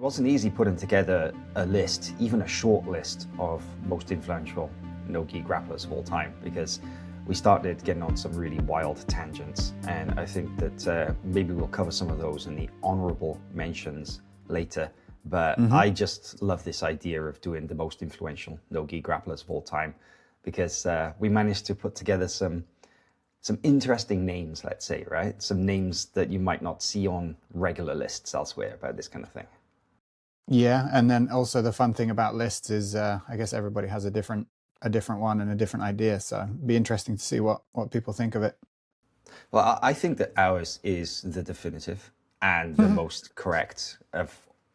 wasn't easy putting together a list, even a short list of most influential no-gi grapplers of all time, because we started getting on some really wild tangents, and I think that maybe we'll cover some of those in the honorable mentions later. But I just love this idea of doing the most influential no-gi grapplers of all time, because we managed to put together some interesting names, let's say, right? Some names that you might not see on regular lists elsewhere about this kind of thing. Yeah, and then also the fun thing about lists is I guess everybody has a different one and a different idea, so it'd be interesting to see what people think of it. Well, I think that ours is the definitive and the most correct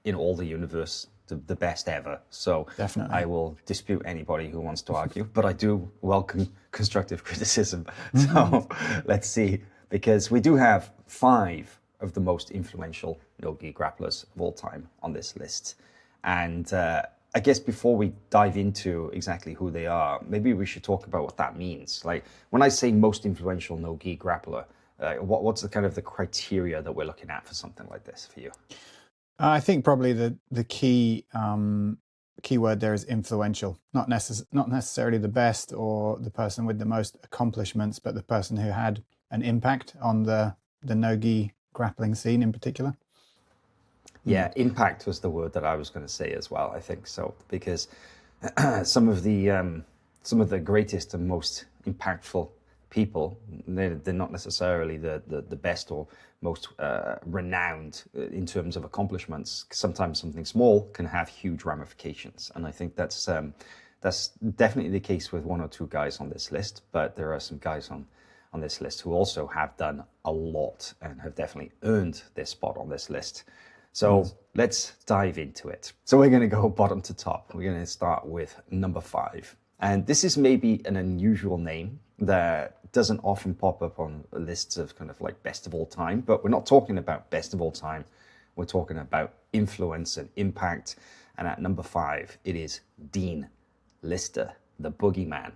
in all the universe, the best ever. So Definitely. I will dispute anybody who wants to argue, but I do welcome constructive criticism. So let's see, because we do have 5 of the most influential no-gi grapplers of all time on this list. And I guess before we dive into exactly who they are, maybe we should talk about what that means. Like, when I say most influential no-gi grappler, what's the kind of the criteria that we're looking at for something like this for you? I think probably the key word there is influential. Not necessarily the best or the person with the most accomplishments, but the person who had an impact on the no-gi grappling scene in particular. Yeah, impact was the word that I was going to say as well, I think so, because some of the greatest and most impactful people, they're not necessarily the best or most renowned in terms of accomplishments. Sometimes something small can have huge ramifications, and I think that's definitely the case with 1 or 2 guys on this list, but there are some guys on this list who also have done a lot and have definitely earned their spot on this list. So let's dive into it. So we're going to go bottom to top. We're going to start with number 5. And this is maybe an unusual name that doesn't often pop up on lists of kind of like best of all time, but we're not talking about best of all time. We're talking about influence and impact. And at number 5, it is Dean Lister, the boogeyman.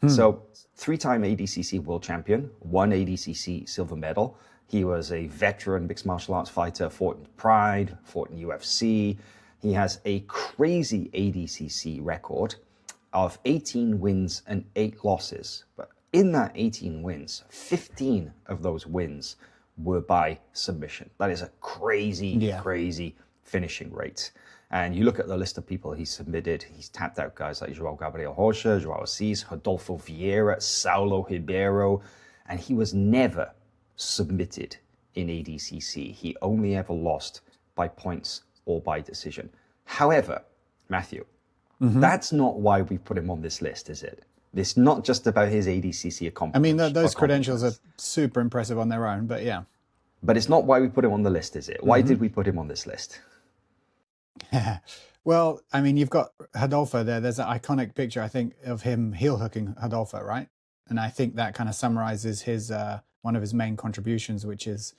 So 3-time ADCC world champion, 1 ADCC silver medal. He was a veteran mixed martial arts fighter, fought in Pride, fought in UFC. He has a crazy ADCC record of 18 wins and 8 losses. But in that 18 wins, 15 of those wins were by submission. That is a crazy finishing rate. And you look at the list of people he's submitted, he's tapped out guys like João Gabriel Rocha, João Assis, Rodolfo Vieira, Saulo Ribeiro, and he was never submitted in ADCC. He only ever lost by points or by decision. However, Matthew, that's not why we put him on this list, is it? It's not just about his ADCC accomplishments. I mean, those credentials are super impressive on their own, but yeah. But it's not why we put him on the list, is it? Why did we put him on this list? Well, I mean, you've got Rodolfo there. There's an iconic picture, I think, of him heel hooking Rodolfo, right? And I think that kind of summarizes his one of his main contributions, which is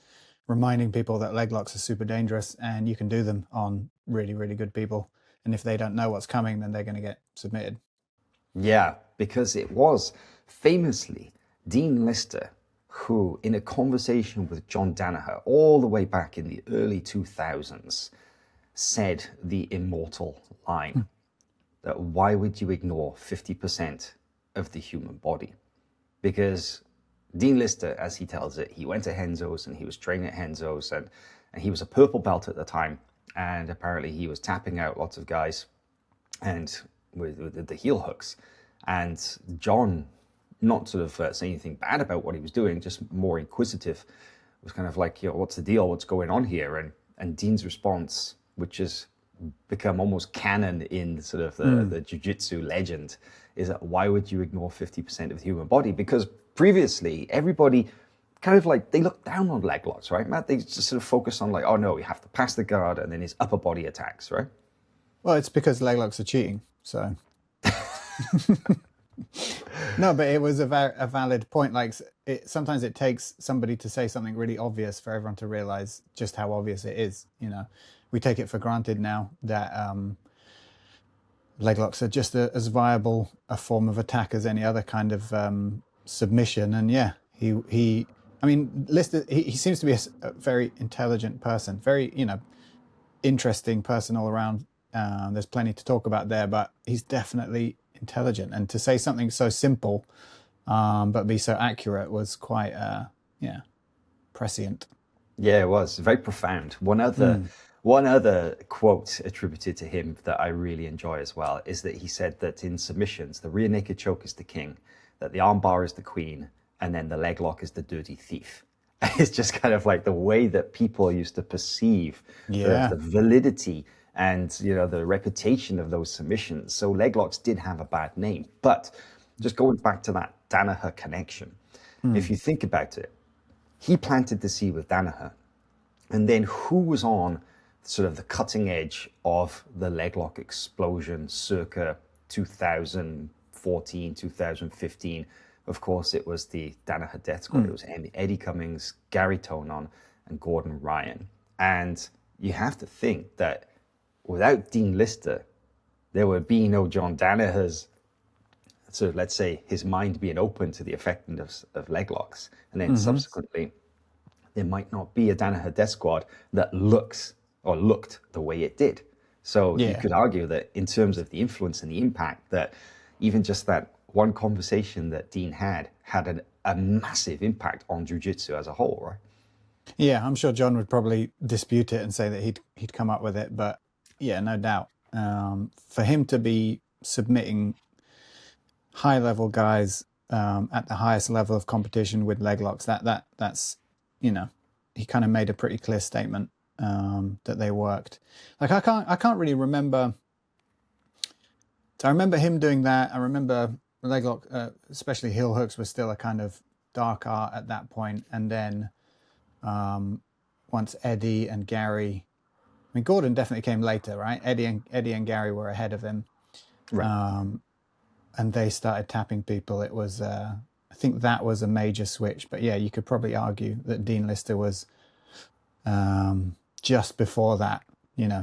reminding people that leg locks are super dangerous and you can do them on really, really good people. And if they don't know what's coming, then they're going to get submitted. Yeah, because it was famously Dean Lister who, in a conversation with John Danaher all the way back in the early 2000s, said the immortal line that why would you ignore 50% of the human body? Because Dean Lister, as he tells it, he went to Henzo's and he was training at Henzo's and he was a purple belt at the time. And apparently he was tapping out lots of guys and with the heel hooks. And John, not sort of saying anything bad about what he was doing, just more inquisitive, was kind of like, what's the deal? What's going on here? And Dean's response, which has become almost canon in sort of the jiu-jitsu legend, is that why would you ignore 50% of the human body? Because previously, everybody kind of like, they look down on leg locks, right, Matt? They just sort of focus on like, oh no, you have to pass the guard and then his upper body attacks, right? Well, it's because leg locks are cheating, so... No, but it was a valid point. Like, sometimes it takes somebody to say something really obvious for everyone to realize just how obvious it is. We take it for granted now that leg locks are just as viable a form of attack as any other kind of submission. And yeah, Lister, he seems to be a very intelligent person, very, interesting person all around. There's plenty to talk about there, but he's definitely intelligent. And to say something so simple, but be so accurate was quite, prescient. Yeah, it was very profound. One other quote attributed to him that I really enjoy as well is that he said that in submissions, the rear naked choke is the king, that the armbar is the queen, and then the leg lock is the dirty thief. It's just kind of like the way that people used to perceive the validity and the reputation of those submissions. So leg locks did have a bad name. But just going back to that Danaher connection, if you think about it, he planted the seed with Danaher. And then who was on sort of the cutting edge of the leg lock explosion circa 2014, 2015? Of course, it was the Danaher Death Squad. It was Eddie Cummings, Gary Tonon, and Gordon Ryan. And you have to think that without Dean Lister, there would be no John Danaher's, so let's say his mind being open to the effectiveness of leg locks. And then subsequently, there might not be a Danaher Death Squad that looked the way it did. So you could argue that in terms of the influence and the impact, that even just that one conversation that Dean had a massive impact on jiu-jitsu as a whole, right? Yeah, I'm sure John would probably dispute it and say that he'd come up with it, but yeah, no doubt. For him to be submitting high-level guys at the highest level of competition with leg locks, that's he kind of made a pretty clear statement that they worked. Like I can't really remember. So I remember him doing that. I remember leg lock, especially heel hooks, was still a kind of dark art at that point. And then once Eddie and Gary, I mean Gordon definitely came later, right? Eddie and Gary were ahead of him, Right. and they started tapping people. It was I think that was a major switch. But yeah, you could probably argue that Dean Lister was just before that,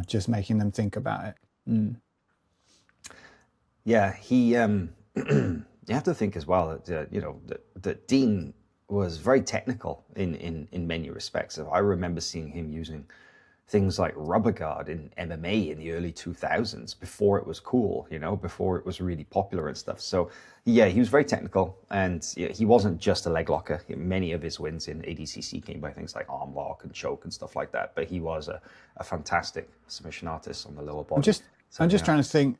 just making them think about it. Yeah, he. You have to think as well that that Dean was very technical in many respects. So I remember seeing him using things like rubber guard in MMA in the early 2000s before it was cool, before it was really popular and stuff. So yeah, he was very technical, and he wasn't just a leg locker. Many of his wins in ADCC came by things like arm lock and choke and stuff like that. But he was a fantastic submission artist on the lower body. I'm just trying to think.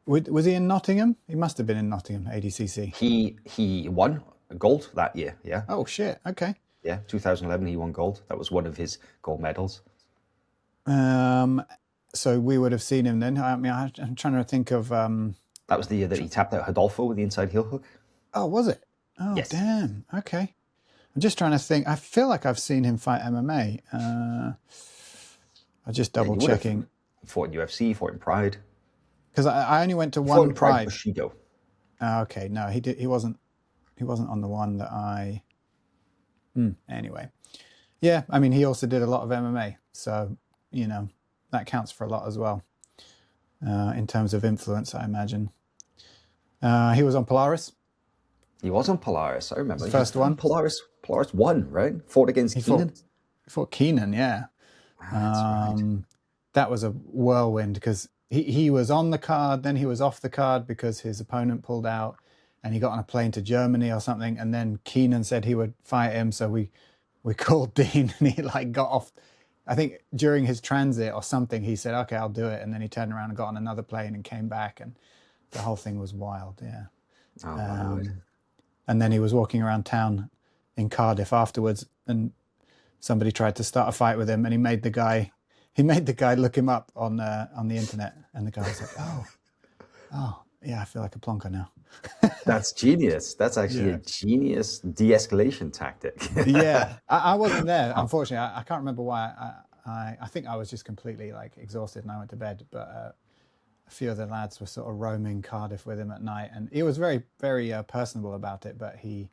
Was he in Nottingham? He must have been in Nottingham, ADCC. He won gold that year. Yeah. Oh shit. Okay. Yeah, 2011 he won gold. That was one of his gold medals. So we would have seen him then. I mean, I'm trying to think of. That was the year that he tapped out Rodolfo with the inside heel hook. Oh, was it? Oh, yes. Damn. Okay. I'm just trying to think. I feel like I've seen him fight MMA. I'm just double checking. He fought in UFC, he fought in Pride. Because I only went to one Pride. Bushido. Okay, no, he wasn't on the one that I. Anyway, yeah, I mean, he also did a lot of MMA, so that counts for a lot as well in terms of influence, I imagine. He was on Polaris. He was on Polaris. I remember. First one. Polaris won, right? Fought against Keenan. He fought Keenan, yeah. Right. That was a whirlwind because he was on the card, then he was off the card because his opponent pulled out, and he got on a plane to Germany or something, and then Keenan said he would fight him, so we called Dean, and he got off. I think during his transit or something, he said, "Okay, I'll do it," and then he turned around and got on another plane and came back, and the whole thing was wild. Yeah. Oh, and then he was walking around town in Cardiff afterwards, and somebody tried to start a fight with him, and he made the guy look him up on the internet, and the guy was like, "Oh, yeah, I feel like a plonker now." That's genius. That's actually a genius de-escalation tactic. Yeah, I wasn't there, unfortunately. I can't remember why. I think I was just completely exhausted, and I went to bed. But a few of the lads were sort of roaming Cardiff with him at night, and he was very, very personable about it. But he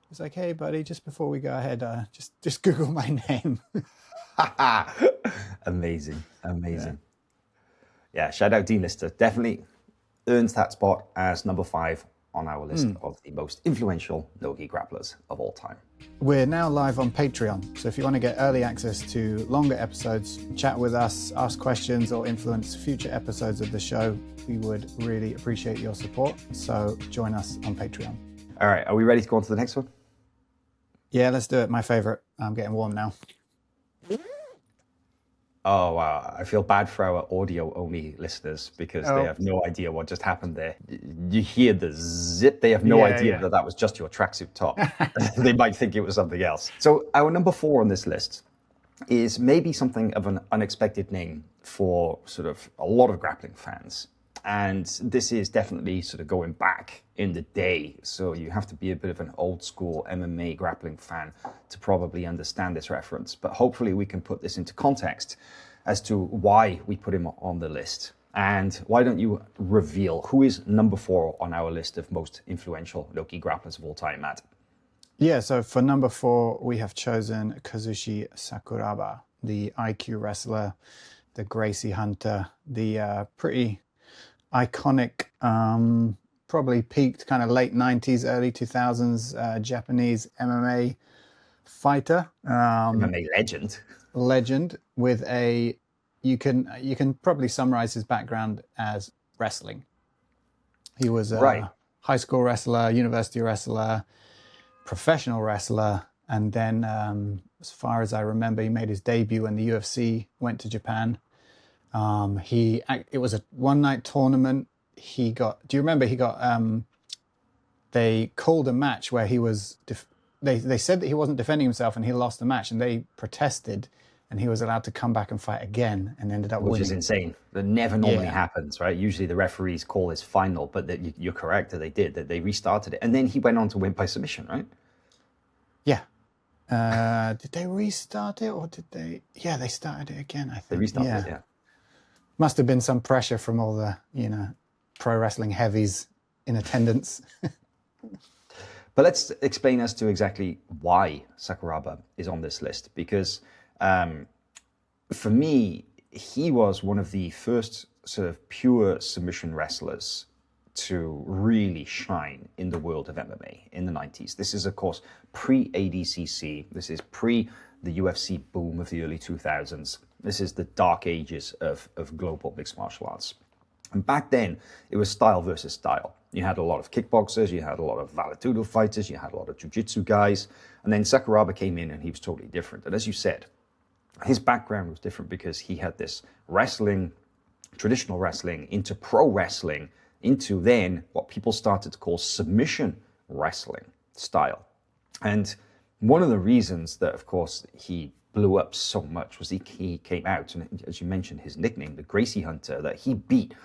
was like, "Hey, buddy, just before we go ahead, just Google my name." Amazing. Yeah, shout out Dean Lister. Definitely earns that spot as number 5 on our list of the most influential no-gi grapplers of all time. We're now live on Patreon, so if you want to get early access to longer episodes, chat with us, ask questions, or influence future episodes of the show, we would really appreciate your support. So join us on Patreon. All right, are we ready to go on to the next one? Yeah, let's do it. My favorite. I'm getting warm now. Oh, wow. I feel bad for our audio-only listeners because they have no idea what just happened there. You hear the zip. They have no idea that was just your tracksuit top. They might think it was something else. So our number 4 on this list is maybe something of an unexpected name for sort of a lot of grappling fans. And this is definitely sort of going back in the day. So you have to be a bit of an old school MMA grappling fan to probably understand this reference. But hopefully we can put this into context as to why we put him on the list. And why don't you reveal who is number 4 on our list of most influential no-gi grapplers of all time, Matt? Yeah, so for number 4, we have chosen Kazushi Sakuraba, the IQ wrestler, the Gracie hunter, the pretty iconic, probably peaked kind of late 90s, early 2000s Japanese MMA fighter. MMA legend. Legend with a, you can probably summarize his background as wrestling. He was a high school wrestler, university wrestler, professional wrestler, and then as far as I remember, he made his debut when the UFC went to Japan. It was a one-night tournament. Do you remember they called a match where he was, they said that he wasn't defending himself and he lost the match, and they protested, and he was allowed to come back and fight again and ended up winning. Which is insane. That never normally happens, right? Usually the referees call his final, but you're correct that they did, that they restarted it. And then he went on to win by submission, right? Yeah. Did they restart it or did they? Yeah, they started it again, I think. They restarted it, yeah. Must have been some pressure from all the, pro wrestling heavies in attendance. But let's explain as to exactly why Sakuraba is on this list. Because for me, he was one of the first sort of pure submission wrestlers to really shine in the world of MMA in the 90s. This is, of course, pre-ADCC. This is pre the UFC boom of the early 2000s. This is the dark ages of global mixed martial arts. And back then, it was style versus style. You had a lot of kickboxers, you had a lot of Vale-Tudo fighters, you had a lot of jiu-jitsu guys. And then Sakuraba came in and he was totally different. And as you said, his background was different because he had this wrestling, traditional wrestling, into pro wrestling, into then what people started to call submission wrestling style. And one of the reasons that, of course, he blew up so much was he came out, and as you mentioned, his nickname, the Gracie Hunter, that he beat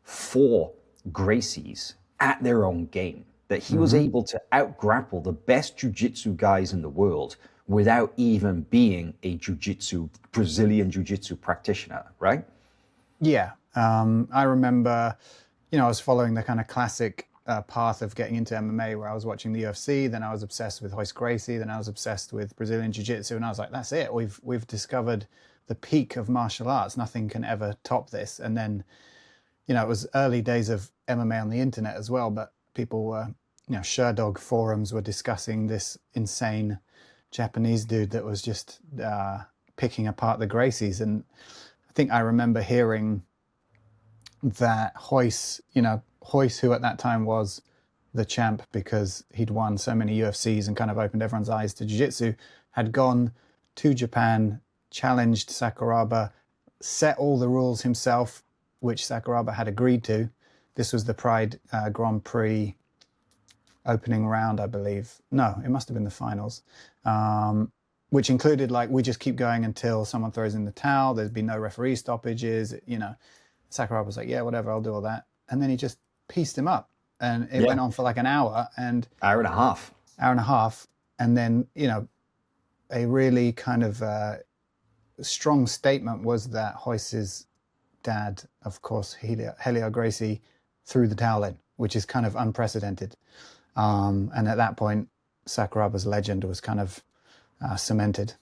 4 Gracies at their own game, that he was able to out-grapple the best jiu-jitsu guys in the world without even being a Brazilian jiu-jitsu practitioner, right? Yeah. I remember, I was following the kind of classic path of getting into MMA where I was watching the UFC, then I was obsessed with Royce Gracie, then I was obsessed with Brazilian Jiu-Jitsu, and I was like, that's it. We've discovered the peak of martial arts. Nothing can ever top this. And then, it was early days of MMA on the internet as well, but people were, Sherdog forums were discussing this insane Japanese dude that was just picking apart the Gracies. And I think I remember hearing that Royce, who at that time was the champ because he'd won so many UFCs and kind of opened everyone's eyes to jiu-jitsu, had gone to Japan, challenged Sakuraba, set all the rules himself, which Sakuraba had agreed to. This was the Pride Grand Prix opening round, I believe. No, it must have been the finals, which included, we just keep going until someone throws in the towel. There's been no referee stoppages, Sakuraba was like, yeah, whatever, I'll do all that. And then he just pieced him up. And it went on for an hour. Hour and a half. And then, a really kind of strong statement was that Royce's dad, of course, Helio Gracie, threw the towel in, which is kind of unprecedented. And at that point, Sakuraba's legend was kind of cemented.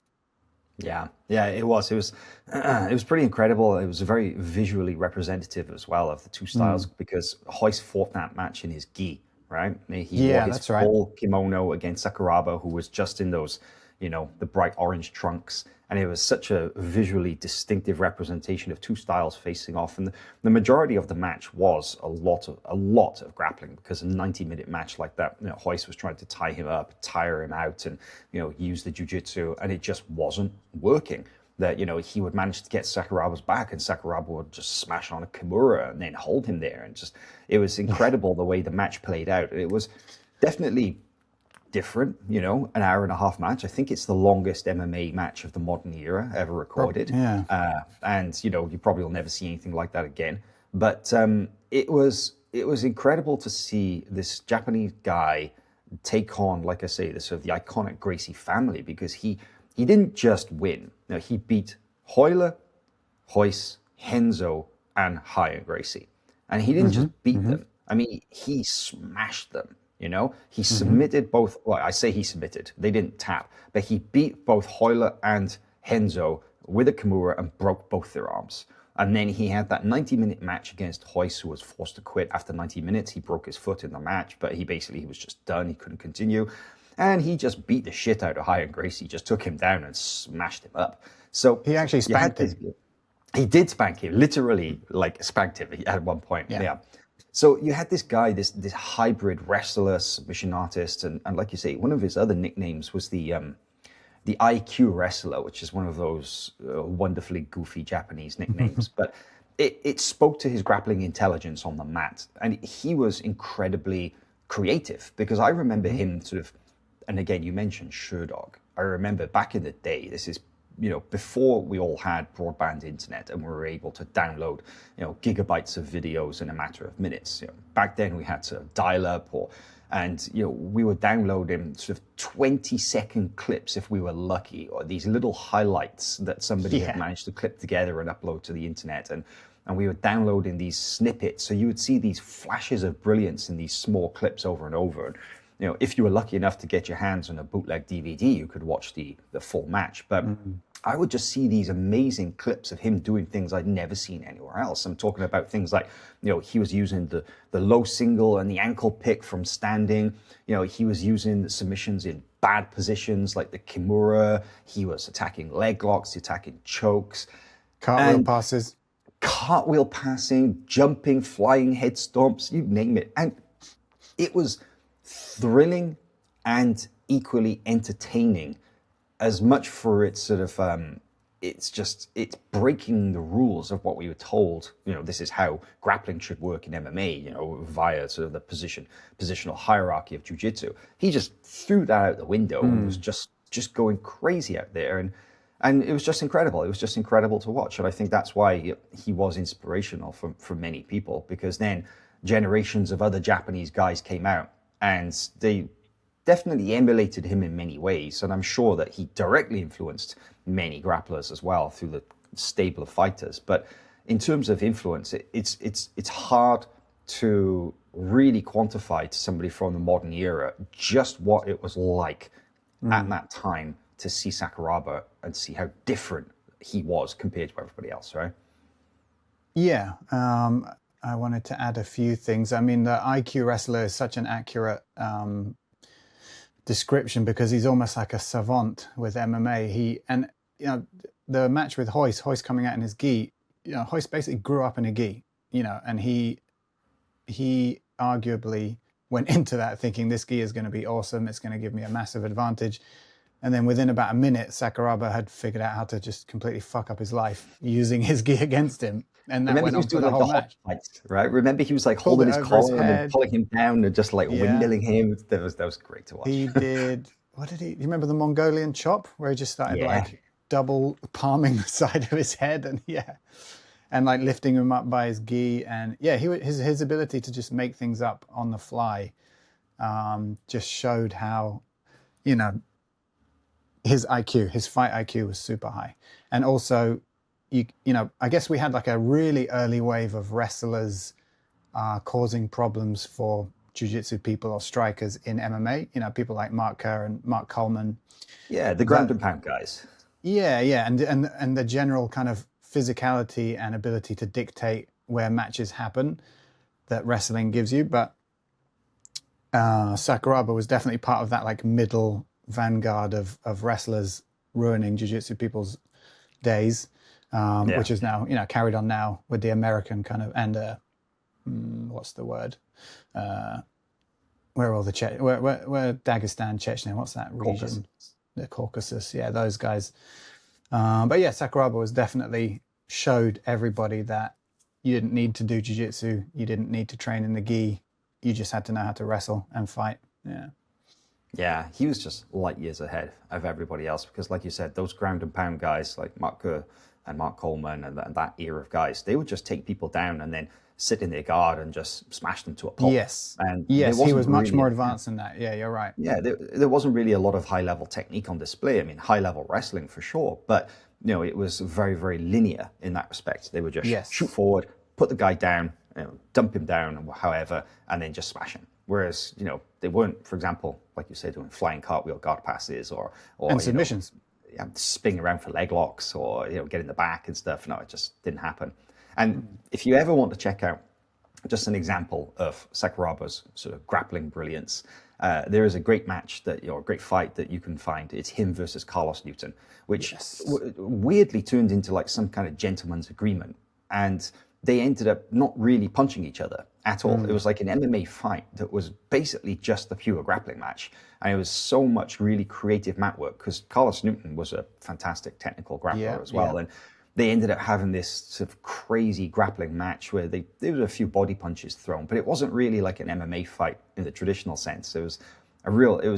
Yeah, it was. It was pretty incredible. It was very visually representative as well of the two styles because Royce fought that match in his gi, right? He wore his that's right. full kimono against Sakuraba, who was just in those, the bright orange trunks. And it was such a visually distinctive representation of two styles facing off. And the majority of the match was a lot of grappling, because a 90-minute match like that, Royce was trying to tie him up, tire him out, and use the jiu-jitsu, and it just wasn't working. That he would manage to get Sakuraba's back, and Sakuraba would just smash on a kimura and then hold him there, and it was incredible the way the match played out. It was definitely different, an hour and a half match. I think it's the longest MMA match of the modern era ever recorded. And you probably will never see anything like that again. But it was incredible to see this Japanese guy take on, like I say, the sort of the iconic Gracie family, because he didn't just win. He beat Hywel, Royce, Renzo, and Ryan Gracie. And he didn't just beat them. I mean, he smashed them, He submitted both, well, I say he submitted. They didn't tap. But he beat both Hywel and Renzo with a kimura and broke both their arms. And then he had that 90-minute match against Royce, who was forced to quit after 90 minutes. He broke his foot in the match, but he was just done. He couldn't continue. And he just beat the shit out of Ryan Gracie, just took him down and smashed him up. So he actually spanked him. He did spank him, literally, like spanked him at one point. Yeah. So you had this guy, this hybrid wrestler, submission artist, and like you say, one of his other nicknames was the IQ wrestler, which is one of those wonderfully goofy Japanese nicknames. But it spoke to his grappling intelligence on the mat, and he was incredibly creative, because I remember him sort of. And again, you mentioned Sherdog. I remember back in the day, this is, before we all had broadband internet and we were able to download, gigabytes of videos in a matter of minutes. Back then we had to dial up we were downloading sort of 20-second clips if we were lucky, or these little highlights that somebody had managed to clip together and upload to the internet. And we were downloading these snippets. So you would see these flashes of brilliance in these small clips over and over. And, if you were lucky enough to get your hands on a bootleg DVD, you could watch the full match. But I would just see these amazing clips of him doing things I'd never seen anywhere else. I'm talking about things like, he was using the low single and the ankle pick from standing. He was using the submissions in bad positions like the kimura. He was attacking leg locks, attacking chokes. Cartwheel passes. Cartwheel passing, jumping, flying head stomps, you name it. And it was thrilling and equally entertaining, as much for its sort of it's breaking the rules of what we were told. This is how grappling should work in MMA, via sort of the positional hierarchy of jiu-jitsu. He just threw that out the window and was just going crazy out there, and it was just incredible. It was just incredible to watch, and I think that's why he was inspirational for many people, because then generations of other Japanese guys came out, and they definitely emulated him in many ways. And I'm sure that he directly influenced many grapplers as well through the stable of fighters. But in terms of influence, it's hard to really quantify to somebody from the modern era just what it was like at that time to see Sakuraba and see how different he was compared to everybody else, right? Yeah. I wanted to add a few things. I mean, the IQ wrestler is such an accurate description, because he's almost like a savant with MMA. The match with Royce coming out in his gi, Royce basically grew up in a gi, and he arguably went into that thinking this gi is going to be awesome. It's going to give me a massive advantage. And then within about a minute, Sakuraba had figured out how to just completely fuck up his life using his gi against him. And that went on for the whole match. Fights, right? Remember, he was like holding his collar and then pulling him down and just like windmilling him. That was great to watch. He did. What did he? You remember the Mongolian chop where he just started like double palming the side of his head and like lifting him up by his gi, and his ability to just make things up on the fly just showed how his fight IQ was super high. And also, I guess we had like a really early wave of wrestlers causing problems for jiu-jitsu people or strikers in MMA. People like Mark Kerr and Mark Coleman. Yeah, the ground and pound guys. Yeah, and the general kind of physicality and ability to dictate where matches happen that wrestling gives you. But Sakuraba was definitely part of that like middle vanguard of wrestlers ruining jiu-jitsu people's days, Yeah. which is now, you know, carried on now with the American kind of, and what's the word? Where are all the where Dagestan, Chechnya, what's that region? Caucasus. The Caucasus, yeah, those guys. But yeah, Sakuraba was definitely showed everybody that you didn't need to do jiu-jitsu, you didn't need to train in the gi, you just had to know how to wrestle and fight. Yeah. Yeah, he was just light years ahead of everybody else because, like you said, those ground and pound guys like Mark Kerr and Mark Coleman and that era of guys, they would just take people down and then sit in their guard and just smash them to a pulp. Yes. And Yes, he was much really more advanced than that. Yeah, you're right. Yeah, there wasn't really a lot of high-level technique on display. I mean, high-level wrestling for sure, but it was very, very linear in that respect. They would just shoot forward, put the guy down, dump him down, however, and then just smash him. Whereas, they weren't, for example, like you said, doing flying cartwheel guard passes or and submissions. Spinning around for leg locks or get in the back and stuff. No, it just didn't happen. And if you ever want to check out just an example of Sakuraba's sort of grappling brilliance, there is a great match a great fight that you can find. It's him versus Carlos Newton, which weirdly turned into like some kind of gentleman's agreement, and they ended up not really punching each other at all. It was like an MMA fight that was basically just a pure grappling match, and it was so much really creative mat work because Carlos Newton was a fantastic technical grappler as well, and they ended up having this sort of crazy grappling match where there was a few body punches thrown, but it wasn't really like an MMA fight in the traditional sense. It was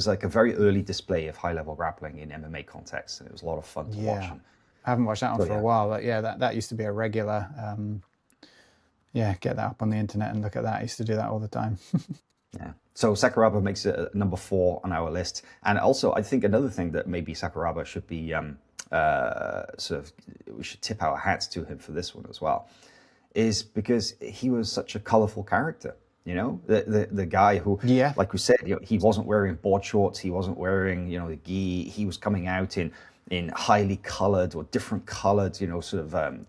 like a very early display of high-level grappling in MMA context, and it was a lot of fun to watch. I haven't watched that one for a while, but yeah, that used to be a regular. Get that up on the internet and look at that. I used to do that all the time. Yeah. So Sakuraba makes it number 4 on our list, and also I think another thing that maybe Sakuraba should be we should tip our hats to him for this one as well, is because he was such a colorful character. The guy who, like we said, he wasn't wearing board shorts, he wasn't wearing the gi. He was coming out in highly colored or different colored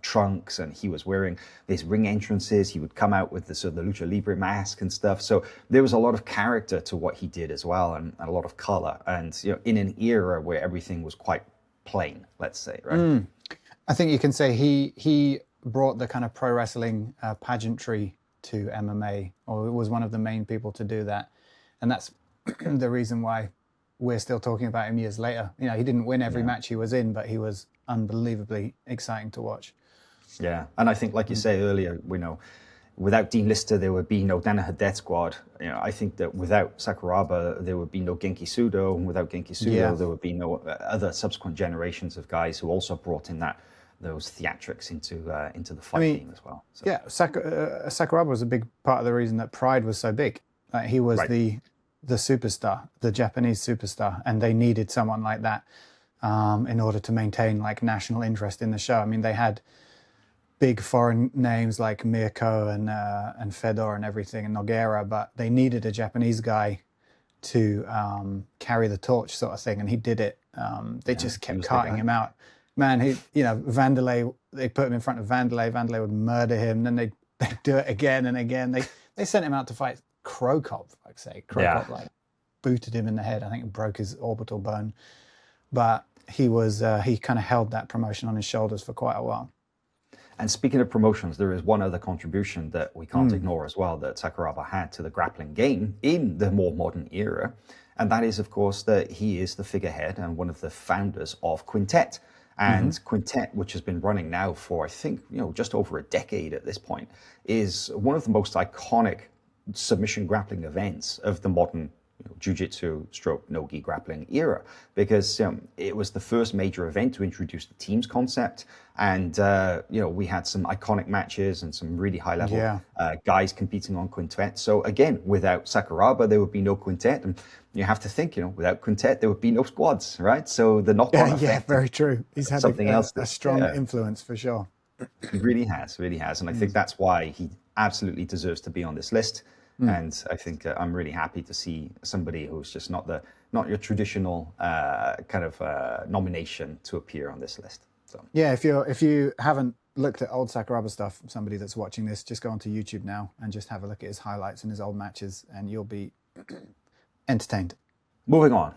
trunks, and he was wearing these ring entrances. He would come out with the lucha libre mask and stuff. So there was a lot of character to what he did as well, and a lot of color, and in an era where everything was quite plain, let's say, right? I think you can say he brought the kind of pro wrestling pageantry to MMA, or was one of the main people to do that, and that's the reason why we're still talking about him years later. He didn't win every match he was in, but he was unbelievably exciting to watch. Yeah, and I think, like you say earlier, without Dean Lister, there would be no Danaher Death Squad. I think that without Sakuraba, there would be no Genki Sudo, and without Genki Sudo, there would be no other subsequent generations of guys who also brought in those theatrics into the fight game as well. So. Yeah, Sakuraba was a big part of the reason that Pride was so big. Like, he was the superstar, the Japanese superstar, and they needed someone like that in order to maintain like national interest in the show. I mean, they had big foreign names like Mirko and Fedor and everything, and Nogueira, but they needed a Japanese guy to carry the torch, sort of thing, and he did it. They just kept carting him out. Man, Vanderlei, they put him in front of Vanderlei. Vanderlei would murder him. Then they'd do it again and again. They sent him out to fight Krokop, like say. Krokop booted him in the head. I think it broke his orbital bone. But he kind of held that promotion on his shoulders for quite a while. And speaking of promotions, there is one other contribution that we can't ignore as well that Sakuraba had to the grappling game in the more modern era. And that is, of course, that he is the figurehead and one of the founders of Quintet. And Quintet, which has been running now for, I think, just over a decade at this point, is one of the most iconic submission grappling events of the modern jiu-jitsu stroke no-gi grappling era, because it was the first major event to introduce the teams concept, and we had some iconic matches and some really high-level guys competing on Quintet. So again, without Sakuraba, there would be no Quintet, and you have to think, without Quintet, there would be no squads, right? So the knock-on effect, very true. He's had something else a strong influence for sure. He really has, and I think that's why he absolutely deserves to be on this list. And I think I'm really happy to see somebody who's just not your traditional nomination to appear on this list. So yeah, if you haven't looked at old Sakuraba stuff, somebody that's watching this, just go onto YouTube now and just have a look at his highlights and his old matches, and you'll be Entertained. Moving on.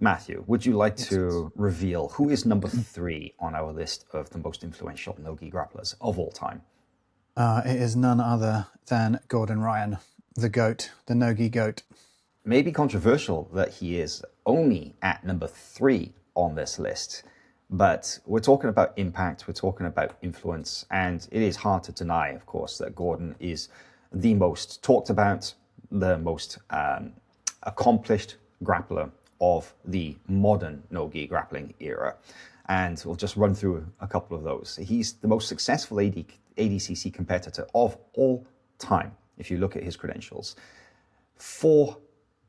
Matthew, would you like to reveal who is number 3 on our list of the most influential no-gi grapplers of all time? It is none other than Gordon Ryan, the GOAT, the no-gi GOAT. Maybe controversial that he is only at number 3 on this list, but we're talking about impact, we're talking about influence, and it is hard to deny, of course, that Gordon is the most talked about, the most accomplished grappler of the modern no-gi grappling era. And we'll just run through a couple of those. He's the most successful ADCC competitor of all time, if you look at his credentials. 4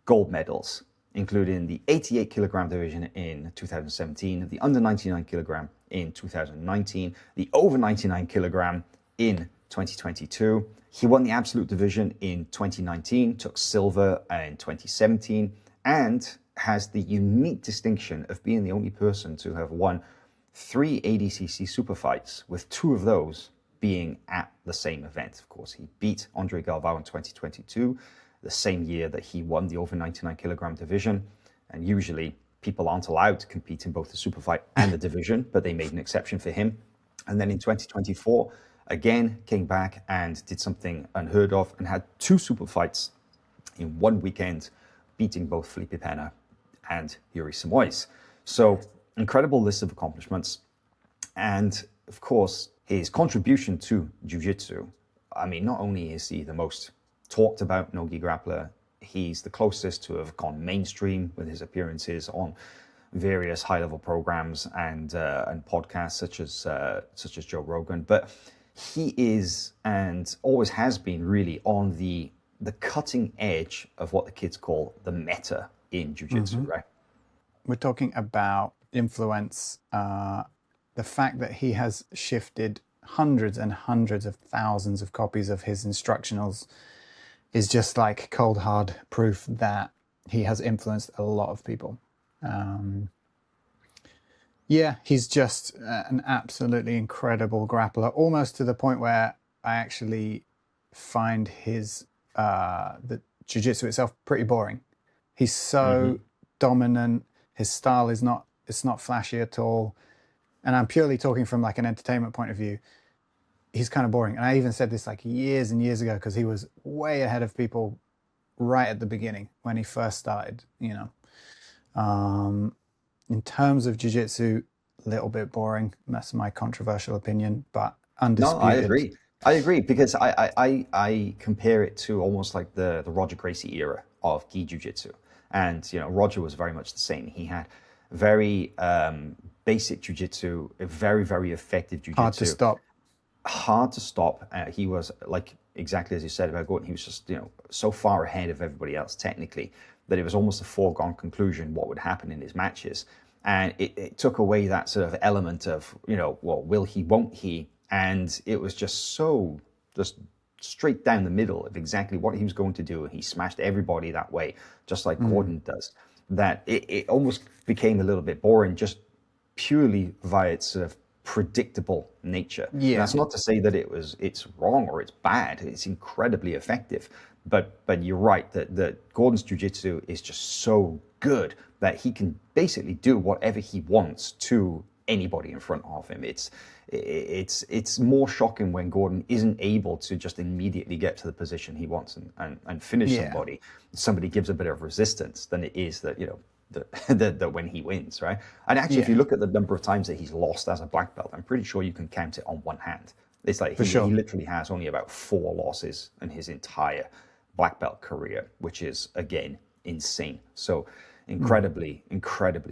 gold medals, including the 88 kilogram division in 2017, the under 99 kilogram in 2019, the over 99 kilogram in 2022. He won the absolute division in 2019, took silver in 2017, and has the unique distinction of being the only person to have won 3 ADCC super fights, with 2 of those being at the same event. Of course, he beat Andre Galvao in 2022, the same year that he won the over 99 kilogram division. And usually people aren't allowed to compete in both the super fight and the division, but they made an exception for him. And then in 2024, again, came back and did something unheard of and had 2 super fights in one weekend, beating both Felipe Pena and Yuri Simoes. So incredible list of accomplishments. And of course, his contribution to jiu-jitsu. I mean, not only is he the most talked about no-gi grappler, he's the closest to have gone mainstream with his appearances on various high-level programs and podcasts such as Joe Rogan. But he is, and always has been, really on the cutting edge of what the kids call the meta in jiu-jitsu, right? We're talking about influence, the fact that he has shifted hundreds and hundreds of thousands of copies of his instructionals is just like cold hard proof that he has influenced a lot of people. Yeah, he's just an absolutely incredible grappler, almost to the point where I actually find his the jiu-jitsu itself pretty boring. He's so dominant. His style is not, it's not flashy at all. And I'm purely talking from like an entertainment point of view. He's kind of boring. And I even said this like years and years ago, because he was way ahead of people right at the beginning when he first started, you know. In terms of jiu-jitsu, a little bit boring. That's my controversial opinion, but undisputed. No, I agree, because I compare it to almost like the Roger Gracie era of gi jiu-jitsu. And, you know, Roger was very much the same. He had very basic jiu-jitsu, a very, very effective jiu-jitsu. Hard to stop. He was, like exactly as you said about Gordon, he was just, you know, so far ahead of everybody else technically that it was almost a foregone conclusion what would happen in his matches. And it took away that sort of element of, you know, well, will he, won't he? And it was just so just straight down the middle of exactly what he was going to do. He smashed everybody that way, just like Gordon does, that it almost became a little bit boring just purely via its sort of predictable nature. Yeah. That's not to say that it's wrong or it's bad. It's incredibly effective. But you're right that Gordon's jiu-jitsu is just so good that he can basically do whatever he wants to anybody in front of him. It's more shocking when Gordon isn't able to just immediately get to the position he wants and finish somebody. Somebody gives a bit of resistance than it is that, you know, that when he wins, right? And actually, if you look at the number of times that he's lost as a black belt, I'm pretty sure you can count it on one hand. It's like he literally has only about 4 losses in his entire black belt career, which is, again, insane. So incredibly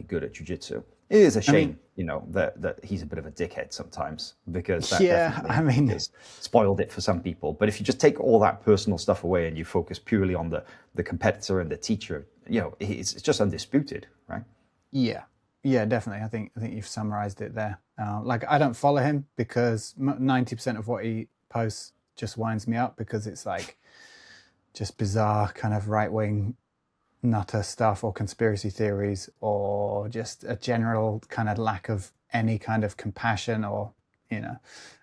good at jiu-jitsu. It is a shame, you know, that he's a bit of a dickhead sometimes, because that definitely has spoiled it for some people. But if you just take all that personal stuff away and you focus purely on the competitor and the teacher, you know, it's just undisputed, right? Yeah, definitely. I think you've summarized it there. Like, I don't follow him because 90% of what he posts just winds me up, because it's like just bizarre kind of right-wing nutter stuff or conspiracy theories, or just a general kind of lack of any kind of compassion, or, you know,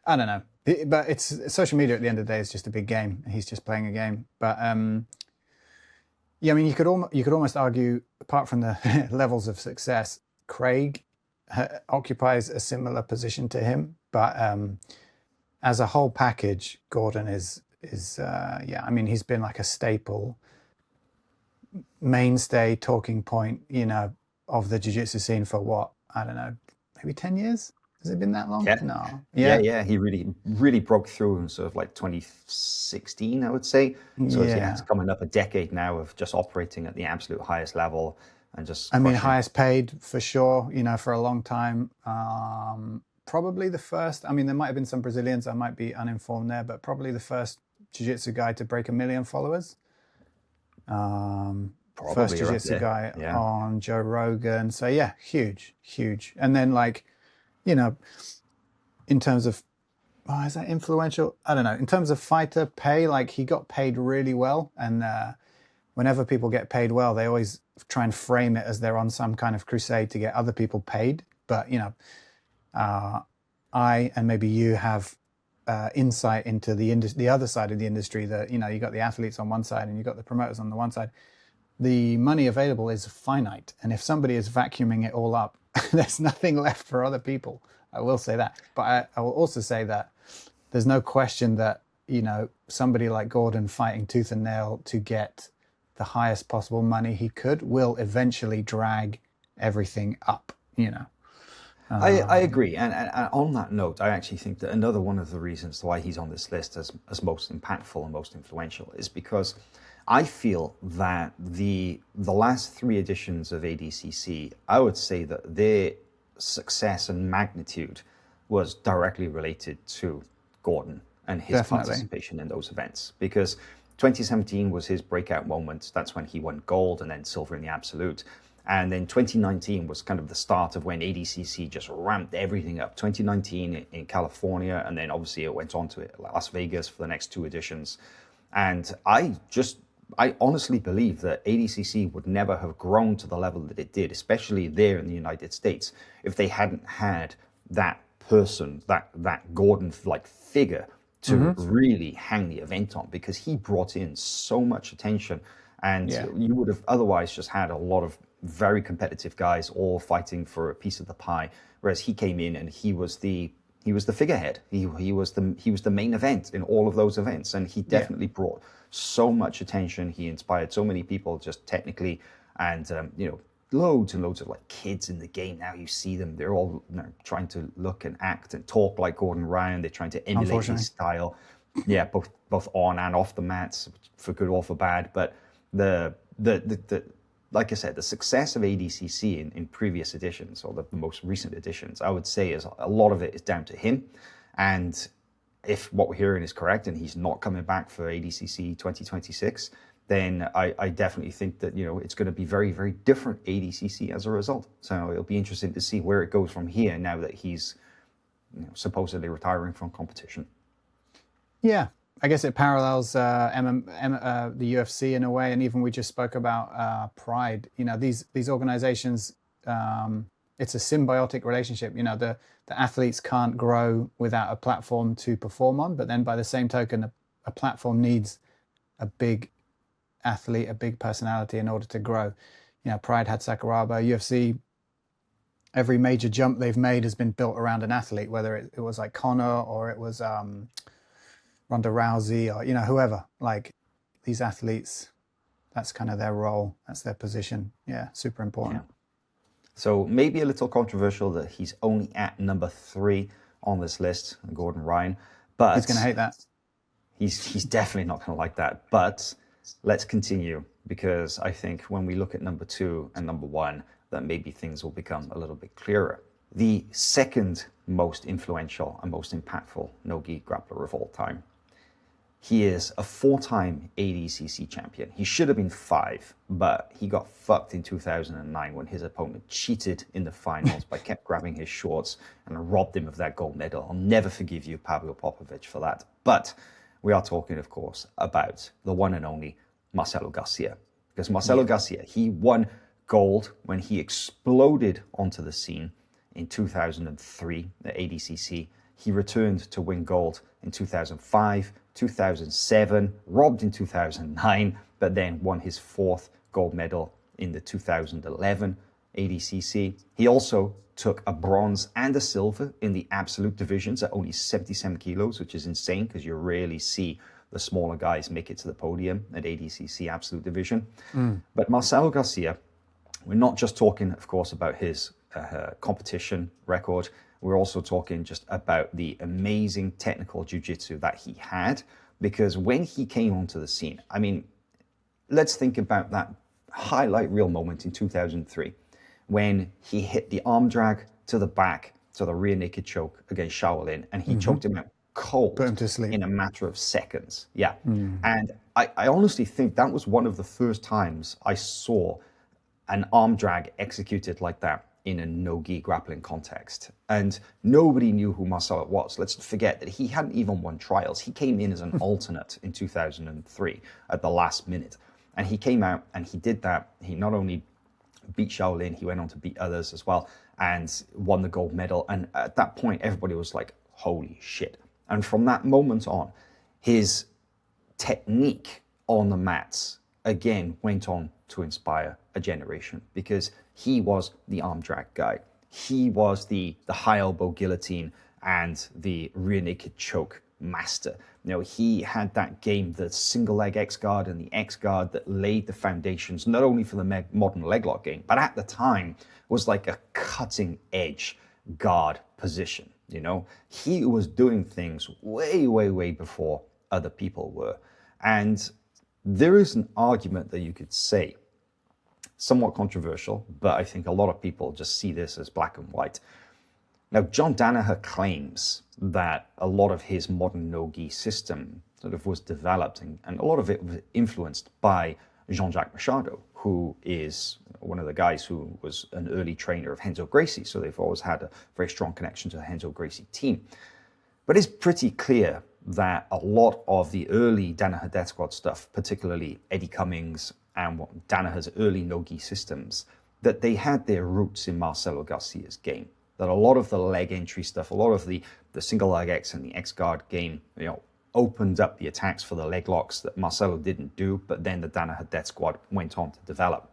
I don't know. But it's social media at the end of the day is just a big game. He's just playing a game. But Yeah, I mean, you could almost argue, apart from the levels of success, Craig occupies a similar position to him, but as a whole package, Gordon is yeah. I mean, he's been like a staple, mainstay, talking point, of the jiu-jitsu scene for what, I don't know, maybe 10 years. Has it been that long? Yeah. No. Yeah, Yeah. yeah. He really broke through in sort of like 2016, I would say. So it's Yeah. coming up a decade now of just operating at the absolute highest level and just I mean, crushing. highest paid for sure, for a long time. Probably the first, I mean, there might have been some Brazilians, I might be uninformed there, but probably the first jiu-jitsu guy to break 1 million followers. First Probably right jiu-jitsu there. guy Yeah. on Joe Rogan. So yeah, huge. And then like, in terms of, is that influential? I don't know. In terms of fighter pay, like he got paid really well. And whenever people get paid well, they always try and frame it as they're on some kind of crusade to get other people paid. But, I and maybe you have insight into the other side of the industry that, you got the athletes on one side and you got the promoters on the one side. The money available is finite. And if somebody is vacuuming it all up, there's nothing left for other people. I will say that. But I will also say that there's no question that, somebody like Gordon fighting tooth and nail to get the highest possible money he could will eventually drag everything up, I agree. And on that note, I actually think that another one of the reasons why he's on this list as most impactful and most influential is because I feel that the last 3 editions of ADCC, I would say that their success and magnitude was directly related to Gordon and his participation in those events. Because 2017 was his breakout moment. That's when he won gold and then silver in the absolute. And then 2019 was kind of the start of when ADCC just ramped everything up. 2019 in California, and then obviously it went on to Las Vegas for the next 2 editions. And I honestly believe that ADCC would never have grown to the level that it did, especially there in the United States, if they hadn't had that person, that Gordon-like figure to really hang the event on, because he brought in so much attention. And you would have otherwise just had a lot of very competitive guys all fighting for a piece of the pie, whereas he came in and he was the figurehead. He was the main event in all of those events, and he definitely brought so much attention. He inspired so many people just technically, and loads and loads of like kids in the game. Now you see them; they're all trying to look and act and talk like Gordon Ryan. They're trying to emulate his style. Yeah, both on and off the mats, for good or for bad. But the like I said, the success of ADCC in previous editions, or the most recent editions, I would say is a lot of it is down to him. And if what we're hearing is correct and he's not coming back for ADCC 2026, then I definitely think that, it's going to be very, very different ADCC as a result. So it'll be interesting to see where it goes from here now that he's supposedly retiring from competition. Yeah, I guess it parallels the UFC in a way, and even we just spoke about Pride. These organizations, it's a symbiotic relationship. The athletes can't grow without a platform to perform on, but then by the same token, a platform needs a big athlete, a big personality in order to grow. Pride had Sakuraba. UFC, every major jump they've made has been built around an athlete, whether it was like Conor or it was Ronda Rousey or whoever. Like, these athletes, that's kind of their role, that's their position. Yeah, super important. Yeah. So maybe a little controversial that he's only at number 3 on this list, Gordon Ryan, but he's going to hate that. He's definitely not going to like that. But let's continue, because I think when we look at number 2 and number 1, that maybe things will become a little bit clearer. The second most influential and most impactful no-gi grappler of all time. He is a 4-time ADCC champion. He should have been 5, but he got fucked in 2009 when his opponent cheated in the finals by kept grabbing his shorts and robbed him of that gold medal. I'll never forgive you, Pavlo Popovich, for that. But we are talking, of course, about the one and only Marcelo Garcia. Because Marcelo Garcia, he won gold when he exploded onto the scene in 2003 at ADCC. He returned to win gold in 2005, 2007, robbed in 2009, but then won his 4th gold medal in the 2011 ADCC. He also took a bronze and a silver in the absolute divisions at only 77 kilos, which is insane because you rarely see the smaller guys make it to the podium at ADCC absolute division. But Marcelo Garcia, we're not just talking, of course, about his competition record. We're also talking just about the amazing technical jiu-jitsu that he had, because when he came onto the scene, I mean, let's think about that highlight reel moment in 2003 when he hit the arm drag to the back to the rear naked choke against Shaolin, and he choked him out cold, put him to sleep in a matter of seconds. Yeah. And I honestly think that was one of the first times I saw an arm drag executed like that in a no-gi grappling context. And nobody knew who Marcelo was. Let's forget that he hadn't even won trials. He came in as an alternate in 2003 at the last minute. And he came out and he did that. He not only beat Shaolin, he went on to beat others as well and won the gold medal. And at that point, everybody was like, holy shit. And from that moment on, his technique on the mats again went on to inspire a generation, because he was the arm drag guy. He was the high elbow guillotine and the rear naked choke master. You know, he had that game, the single leg X guard and the X guard, that laid the foundations not only for the modern leg lock game, but at the time was like a cutting edge guard position. You know, he was doing things way, way, way before other people were. And there is an argument that you could say, somewhat controversial, but I think a lot of people just see this as black and white. Now, John Danaher claims that a lot of his modern no-gi system sort of was developed, and a lot of it was influenced by Jean-Jacques Machado, who is one of the guys who was an early trainer of Renzo Gracie. So they've always had a very strong connection to the Renzo Gracie team. But it's pretty clear that a lot of the early Danaher Death Squad stuff, particularly Eddie Cummings and Danaher's early no-gi systems, that they had their roots in Marcelo Garcia's game. That a lot of the leg entry stuff, a lot of the single leg X and the X guard game, you know, opened up the attacks for the leg locks that Marcelo didn't do, but then the Danaher Death Squad went on to develop.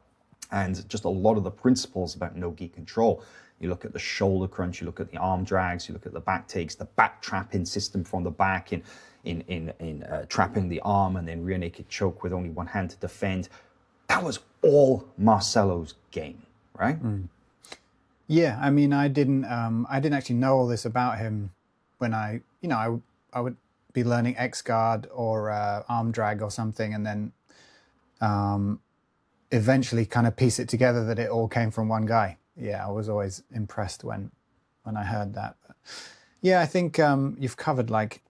And just a lot of the principles about no-gi control. You look at the shoulder crunch, you look at the arm drags, you look at the back takes, the back trapping system from the back in trapping the arm, and then rear naked choke with only one hand to defend. That was all Marcelo's game, right? Yeah, I mean, I didn't actually know all this about him when I would be learning X guard or arm drag or something, and then eventually kind of piece it together that it all came from one guy. Yeah, I was always impressed when I heard that. But yeah, I think you've covered like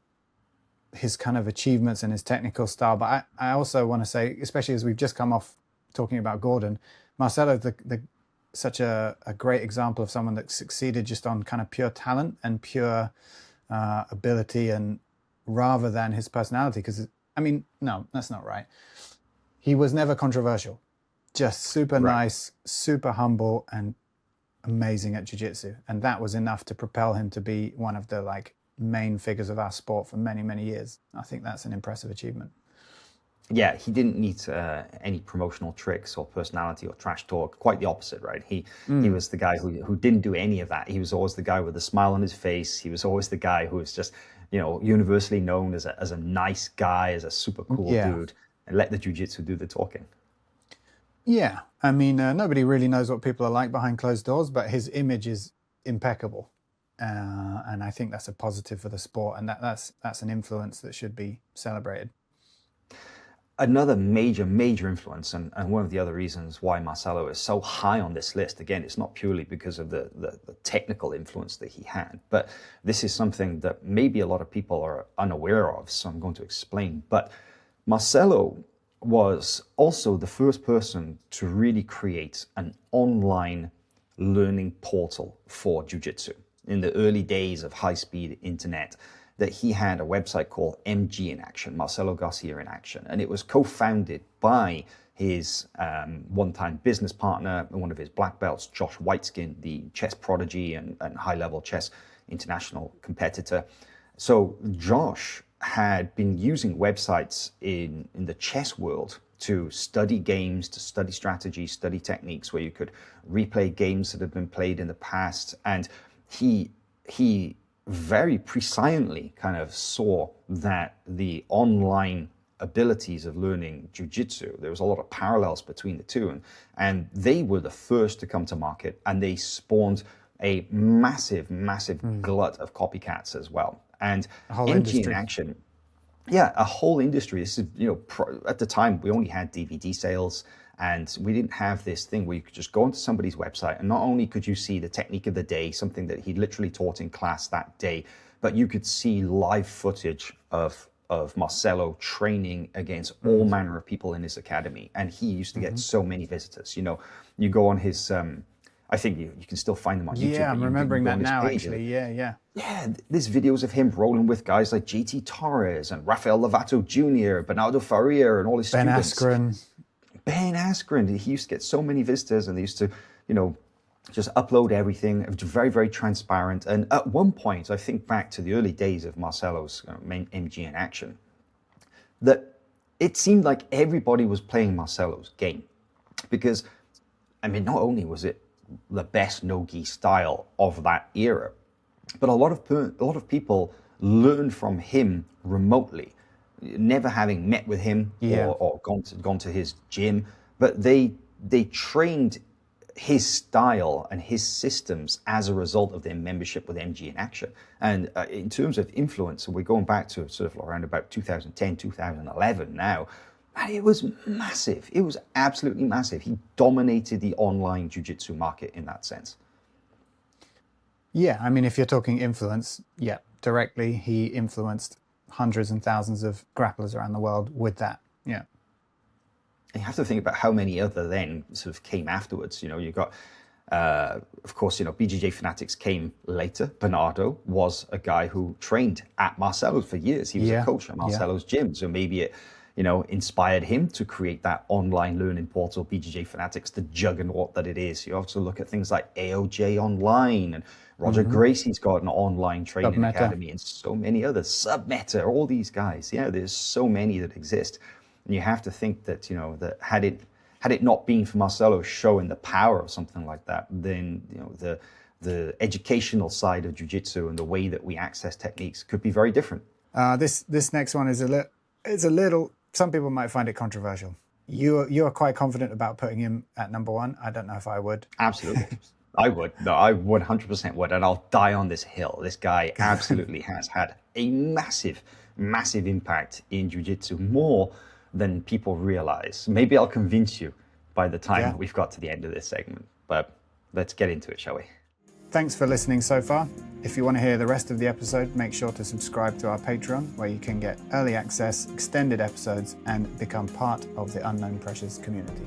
his kind of achievements and his technical style, but I also want to say, especially as we've just come off talking about Gordon, Marcelo, such a great example of someone that succeeded just on kind of pure talent and pure ability, and rather than his personality. Because, I mean, no, that's not right. He was never controversial, just super nice, super humble, and amazing at jiu-jitsu. And that was enough to propel him to be one of the like main figures of our sport for many, many years. I think that's an impressive achievement. Yeah, he didn't need any promotional tricks or personality or trash talk. Quite the opposite, right? He was the guy who didn't do any of that. He was always the guy with a smile on his face. He was always the guy who was just, you know, universally known as a nice guy, as a super cool dude, and let the jiu-jitsu do the talking. Yeah, I mean, nobody really knows what people are like behind closed doors, but his image is impeccable, and I think that's a positive for the sport, and that's an influence that should be celebrated. Another major influence, and one of the other reasons why Marcelo is so high on this list, again, it's not purely because of the technical influence that he had, but this is something that maybe a lot of people are unaware of, so I'm going to explain. But Marcelo was also the first person to really create an online learning portal for jiu-jitsu. In the early days of high-speed internet, that he had a website called MG in Action, Marcelo Garcia in Action, and it was co-founded by his one-time business partner and one of his black belts, Josh Whiteskin, the chess prodigy and high-level chess international competitor. So Josh had been using websites in the chess world to study games, to study strategies, study techniques, where you could replay games that had been played in the past. And he very precisely kind of saw that the online abilities of learning jiu-jitsu, there was a lot of parallels between the two, and they were the first to come to market, and they spawned a massive glut of copycats as well. And MG in action, yeah, a whole industry. This is, at the time we only had DVD sales, and we didn't have this thing where you could just go onto somebody's website, and not only could you see the technique of the day, something that he literally taught in class that day, but you could see live footage of Marcelo training against all manner of people in his academy. And he used to get so many visitors. You go on his, I think you can still find them on YouTube. Yeah, I'm remembering that now, actually. Yeah. Yeah, there's videos of him rolling with guys like JT Torres and Rafael Lovato Jr., Bernardo Faria, and all his students. Ben Askren. He used to get so many visitors, and they used to, just upload everything. It was very, very transparent. And at one point, I think back to the early days of Marcelo's MG in action, that it seemed like everybody was playing Marcelo's game. Because, not only was it the best no-gi style of that era, but a lot of people learned from him remotely, never having met with him or gone to his gym, but they trained his style and his systems as a result of their membership with MG in action. And in terms of influence, we're going back to sort of around about 2010, 2011 now, and it was massive. It was absolutely massive. He dominated the online jiu-jitsu market in that sense. Yeah, if you're talking influence, directly, he influenced hundreds and thousands of grapplers around the world with that. Yeah. And you have to think about how many other then sort of came afterwards. You got, of course, BJJ Fanatics came later. Bernardo was a guy who trained at Marcelo's for years. He was a coach at Marcelo's gym. So maybe it, inspired him to create that online learning portal, BJJ Fanatics, the juggernaut that it is. You also look at things like AOJ Online, and Roger Gracie's got an online training academy, and so many others. Submeta, all these guys. Yeah, there's so many that exist. And you have to think that, that had it not been for Marcelo showing the power of something like that, then, the educational side of jiu-jitsu and the way that we access techniques could be very different. This next one is a little, some people might find it controversial. You are quite confident about putting him at number one. I don't know if I would. Absolutely. I would. No, I 100% would. And I'll die on this hill. This guy absolutely has had a massive impact in jiu-jitsu, more than people realize. Maybe I'll convince you by the time we've got to the end of this segment, but let's get into it, shall we? Thanks for listening so far. If you want to hear the rest of the episode, make sure to subscribe to our Patreon, where you can get early access, extended episodes, and become part of the Unknown Pressures community.